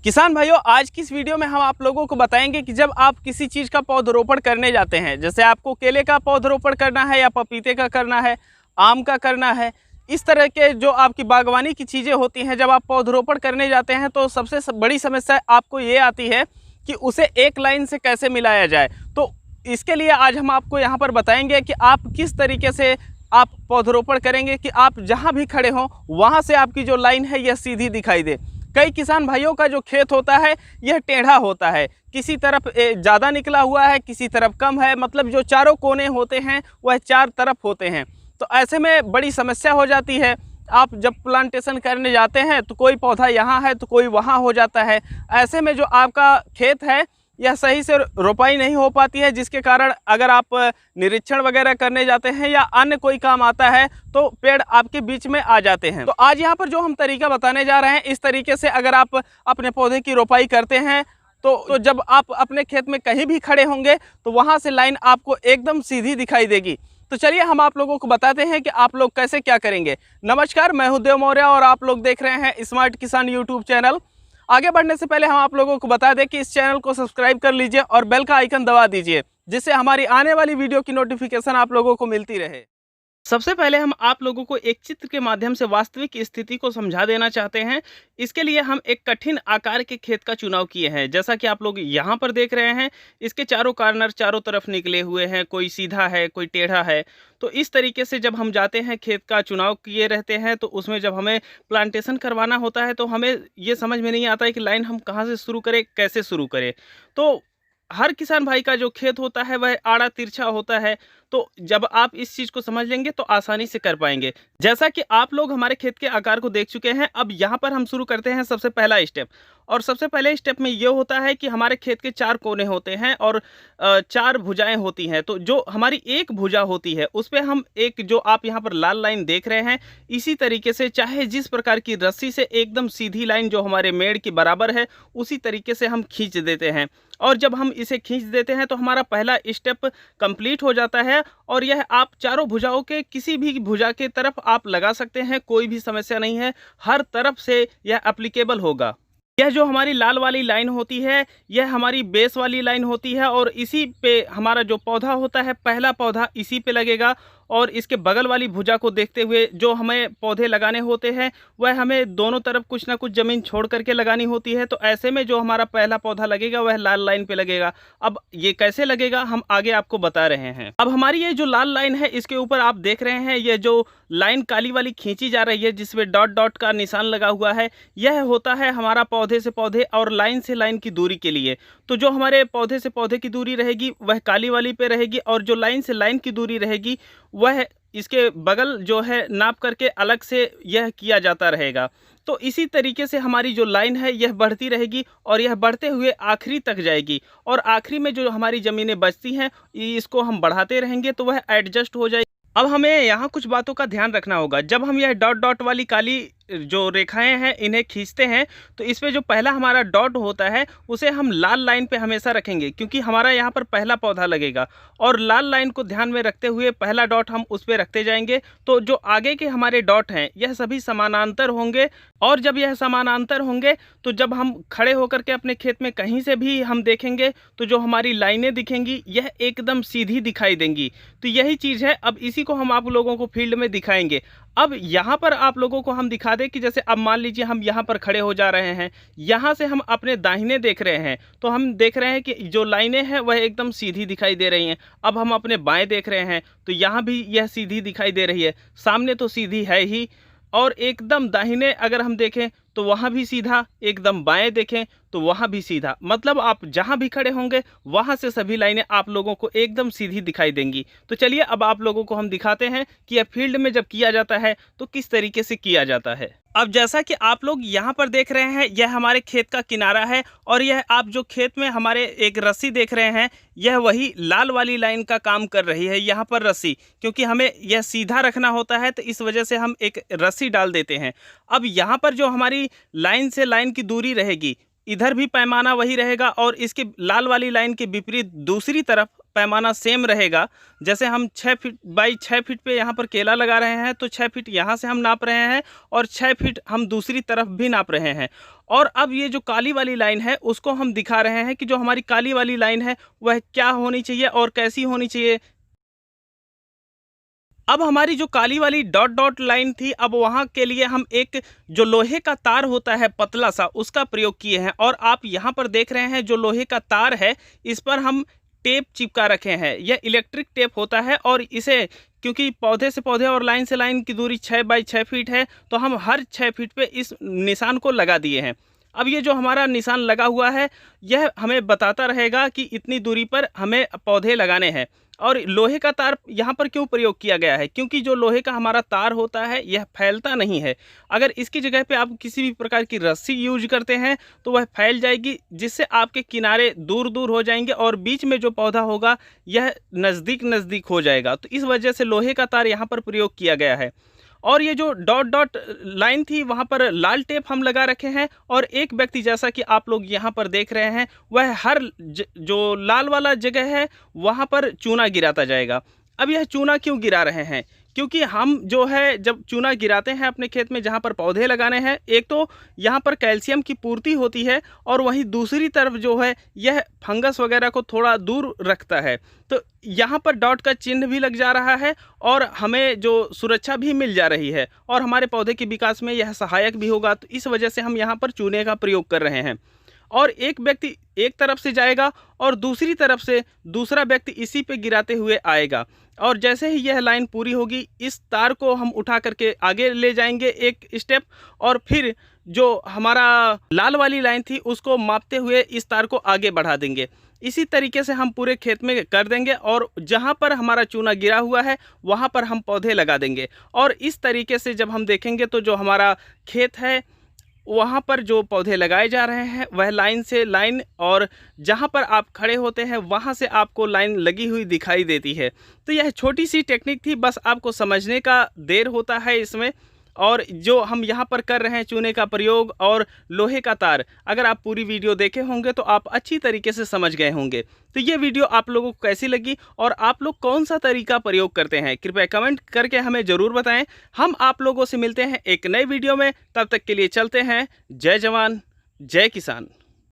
किसान भाइयों, आज की इस वीडियो में हम आप लोगों को बताएंगे कि जब आप किसी चीज़ का पौधरोपण करने जाते हैं, जैसे आपको केले का पौधरोपण करना है या पपीते का करना है, आम का करना है, इस तरह के जो आपकी बागवानी की चीज़ें होती हैं, जब आप पौधरोपण करने जाते हैं तो सबसे बड़ी समस्या आपको ये आती है कि उसे एक लाइन से कैसे मिलाया जाए। तो इसके लिए आज हम आपको यहाँ पर बताएंगे कि आप किस तरीके से आप पौधरोपण करेंगे कि आप जहाँ भी खड़े हों वहाँ से आपकी जो लाइन है यह सीधी दिखाई दे। कई किसान भाइयों का जो खेत होता है यह टेढ़ा होता है, किसी तरफ ज़्यादा निकला हुआ है, किसी तरफ कम है, मतलब जो चारों कोने होते हैं वह चार तरफ होते हैं। तो ऐसे में बड़ी समस्या हो जाती है। आप जब प्लांटेशन करने जाते हैं तो कोई पौधा यहाँ है तो कोई वहाँ हो जाता है। ऐसे में जो आपका खेत है यह सही से रोपाई नहीं हो पाती है, जिसके कारण अगर आप निरीक्षण वगैरह करने जाते हैं या अन्य कोई काम आता है तो पेड़ आपके बीच में आ जाते हैं। तो आज यहाँ पर जो हम तरीका बताने जा रहे हैं, इस तरीके से अगर आप अपने पौधे की रोपाई करते हैं तो जब आप अपने खेत में कहीं भी खड़े होंगे तो वहाँ से लाइन आपको एकदम सीधी दिखाई देगी। तो चलिए हम आप लोगों को बताते हैं कि आप लोग कैसे क्या करेंगे। नमस्कार, मैं हूं देव मौर्य और आप लोग देख रहे हैं स्मार्ट किसान यूट्यूब चैनल। आगे बढ़ने से पहले हम आप लोगों को बता दें कि इस चैनल को सब्सक्राइब कर लीजिए और बेल का आइकन दबा दीजिए, जिससे हमारी आने वाली वीडियो की नोटिफिकेशन आप लोगों को मिलती रहे। सबसे पहले हम आप लोगों को एक चित्र के माध्यम से वास्तविक स्थिति को समझा देना चाहते हैं। इसके लिए हम एक कठिन आकार के खेत का चुनाव किए हैं। जैसा कि आप लोग यहाँ पर देख रहे हैं, इसके चारों कॉर्नर चारों तरफ निकले हुए हैं, कोई सीधा है कोई टेढ़ा है। तो इस तरीके से जब हम जाते हैं, खेत का चुनाव किए रहते हैं, तो उसमें जब हमें प्लांटेशन करवाना होता है तो हमें ये समझ में नहीं आता है कि लाइन हम कहाँ से शुरू करें, कैसे शुरू करें। तो हर किसान भाई का जो खेत होता है वह आड़ा तिरछा होता है। तो जब आप इस चीज़ को समझ लेंगे तो आसानी से कर पाएंगे। जैसा कि आप लोग हमारे खेत के आकार को देख चुके हैं, अब यहाँ पर हम शुरू करते हैं सबसे पहला स्टेप। और सबसे पहले स्टेप में ये होता है कि हमारे खेत के चार कोने होते हैं और चार भुजाएं होती हैं। तो जो हमारी एक भुजा होती है उस पर हम एक, जो आप यहाँ पर लाल लाइन देख रहे हैं, इसी तरीके से चाहे जिस प्रकार की रस्सी से एकदम सीधी लाइन जो हमारे मेड़ की बराबर है उसी तरीके से हम खींच देते हैं। और जब हम इसे खींच देते हैं तो हमारा पहला स्टेप कंप्लीट हो जाता है। और यह आप चारों भुजाओं के किसी भी भुजा के तरफ आप लगा सकते हैं, कोई भी समस्या नहीं है, हर तरफ से यह एप्लीकेबल होगा। यह जो हमारी लाल वाली लाइन होती है यह हमारी बेस वाली लाइन होती है और इसी पे हमारा जो पौधा होता है, पहला पौधा इसी पे लगेगा। और इसके बगल वाली भुजा को देखते हुए जो हमें पौधे लगाने होते हैं वह हमें दोनों तरफ कुछ ना कुछ ज़मीन छोड़ करके लगानी होती है। तो ऐसे में जो हमारा पहला पौधा लगेगा वह लाल लाइन पे लगेगा। अब ये कैसे लगेगा हम आगे आपको बता रहे हैं। अब हमारी ये जो लाल लाइन है इसके ऊपर आप देख रहे हैं ये जो लाइन काली वाली खींची जा रही है जिसमें डॉट डॉट का निशान लगा हुआ है, यह होता है हमारा पौधे से पौधे और लाइन से लाइन की दूरी के लिए। तो जो हमारे पौधे से पौधे की दूरी रहेगी वह काली वाली पे रहेगी और जो लाइन से लाइन की दूरी रहेगी वह इसके बगल जो है नाप करके अलग से यह किया जाता रहेगा। तो इसी तरीके से हमारी जो लाइन है यह बढ़ती रहेगी और यह बढ़ते हुए आखिरी तक जाएगी। और आखिरी में जो हमारी ज़मीनें बचती हैं इसको हम बढ़ाते रहेंगे तो वह एडजस्ट हो जाएगी। अब हमें यहाँ कुछ बातों का ध्यान रखना होगा। जब हम यह डॉट डॉट वाली काली जो रेखाएं हैं इन्हें खींचते हैं तो इसमें जो पहला हमारा डॉट होता है उसे हम लाल लाइन पे हमेशा रखेंगे, क्योंकि हमारा यहाँ पर पहला पौधा लगेगा। और लाल लाइन को ध्यान में रखते हुए पहला डॉट हम उस पर रखते जाएंगे। तो जो आगे के हमारे डॉट हैं यह सभी समानांतर होंगे। और जब यह समानांतर होंगे तो जब हम खड़े होकर के अपने खेत में कहीं से भी हम देखेंगे तो जो हमारी लाइनें दिखेंगी यह एकदम सीधी दिखाई देंगी। तो यही चीज़ है। अब इसी को हम आप लोगों को फील्ड में दिखाएंगे। अब यहाँ पर आप लोगों को हम दिखा दें कि जैसे अब मान लीजिए हम यहाँ पर खड़े हो जा रहे हैं, यहाँ से हम अपने दाहिने देख रहे हैं तो हम देख रहे हैं कि जो लाइनें हैं वह एकदम सीधी दिखाई दे रही हैं। अब हम अपने बाएं देख रहे हैं तो यहाँ भी यह सीधी दिखाई दे रही है, सामने तो सीधी है ही। और एकदम दाहिने अगर हम देखें तो वहाँ भी सीधा, एकदम बाएं देखें तो वहाँ भी सीधा। मतलब आप जहाँ भी खड़े होंगे वहाँ से सभी लाइनें आप लोगों को एकदम सीधी दिखाई देंगी। तो चलिए अब आप लोगों को हम दिखाते हैं कि यह फील्ड में जब किया जाता है तो किस तरीके से किया जाता है। अब जैसा कि आप लोग यहाँ पर देख रहे हैं यह हमारे खेत का किनारा है और यह आप जो खेत में हमारे एक रस्सी देख रहे हैं यह वही लाल वाली लाइन का काम कर रही है। यहाँ पर रस्सी, क्योंकि हमें यह सीधा रखना होता है तो इस वजह से हम एक रस्सी डाल देते हैं। अब यहाँ पर जो हमारी लाइन से लाइन की दूरी रहेगी इधर भी पैमाना वही रहेगा और इसके लाल वाली लाइन के विपरीत दूसरी तरफ पैमाना सेम रहेगा। जैसे हम 6 फीट बाई 6 फीट पे यहाँ पर केला लगा रहे हैं तो 6 फीट यहाँ से हम नाप रहे हैं और 6 फीट हम दूसरी तरफ भी नाप रहे हैं। और अब ये जो काली वाली लाइन है उसको हम दिखा रहे हैं कि जो हमारी काली वाली लाइन है वह क्या होनी चाहिए और कैसी होनी चाहिए। अब हमारी जो काली वाली डॉट डॉट लाइन थी, अब वहाँ के लिए हम एक जो लोहे का तार होता है पतला सा, उसका प्रयोग किए हैं। और आप यहाँ पर देख रहे हैं जो लोहे का तार है, इस पर हम टेप चिपका रखे हैं। यह इलेक्ट्रिक टेप होता है और इसे, क्योंकि पौधे से पौधे और लाइन से लाइन की दूरी 6 बाई 6 फीट है, तो हम हर 6 फीट पे इस निशान को लगा दिए हैं। अब ये जो हमारा निशान लगा हुआ है यह हमें बताता रहेगा कि इतनी दूरी पर हमें पौधे लगाने हैं। और लोहे का तार यहाँ पर क्यों प्रयोग किया गया है, क्योंकि जो लोहे का हमारा तार होता है यह फैलता नहीं है। अगर इसकी जगह पे आप किसी भी प्रकार की रस्सी यूज करते हैं तो वह फैल जाएगी, जिससे आपके किनारे दूर दूर हो जाएंगे और बीच में जो पौधा होगा यह नज़दीक नज़दीक हो जाएगा। तो इस वजह से लोहे का तार यहाँ पर प्रयोग किया गया है। और ये जो डॉट डॉट लाइन थी वहाँ पर लाल टेप हम लगा रखे हैं। और एक व्यक्ति, जैसा कि आप लोग यहाँ पर देख रहे हैं, वह हर जो लाल वाला जगह है वहाँ पर चूना गिराता जाएगा। अब यह चूना क्यों गिरा रहे हैं, क्योंकि हम जो है जब चूना गिराते हैं अपने खेत में जहाँ पर पौधे लगाने हैं, एक तो यहाँ पर कैल्शियम की पूर्ति होती है और वहीं दूसरी तरफ जो है यह फंगस वगैरह को थोड़ा दूर रखता है। तो यहाँ पर डॉट का चिन्ह भी लग जा रहा है और हमें जो सुरक्षा भी मिल जा रही है और हमारे पौधे के विकास में यह सहायक भी होगा। तो इस वजह से हम यहाँ पर चूने का प्रयोग कर रहे हैं। और एक व्यक्ति एक तरफ से जाएगा और दूसरी तरफ से दूसरा व्यक्ति इसी पे गिराते हुए आएगा। और जैसे ही यह लाइन पूरी होगी, इस तार को हम उठा करके आगे ले जाएंगे एक स्टेप, और फिर जो हमारा लाल वाली लाइन थी उसको मापते हुए इस तार को आगे बढ़ा देंगे। इसी तरीके से हम पूरे खेत में कर देंगे और जहाँ पर हमारा चूना गिरा हुआ है वहाँ पर हम पौधे लगा देंगे। और इस तरीके से जब हम देखेंगे तो जो हमारा खेत है वहाँ पर जो पौधे लगाए जा रहे हैं वह लाइन से लाइन, और जहाँ पर आप खड़े होते हैं वहाँ से आपको लाइन लगी हुई दिखाई देती है। तो यह छोटी सी टेक्निक थी, बस आपको समझने का देर होता है इसमें। और जो हम यहाँ पर कर रहे हैं चूने का प्रयोग और लोहे का तार, अगर आप पूरी वीडियो देखे होंगे तो आप अच्छी तरीके से समझ गए होंगे। तो ये वीडियो आप लोगों को कैसी लगी और आप लोग कौन सा तरीका प्रयोग करते हैं, कृपया कमेंट करके हमें ज़रूर बताएं। हम आप लोगों से मिलते हैं एक नई वीडियो में, तब तक के लिए चलते हैं। जय जवान जय किसान।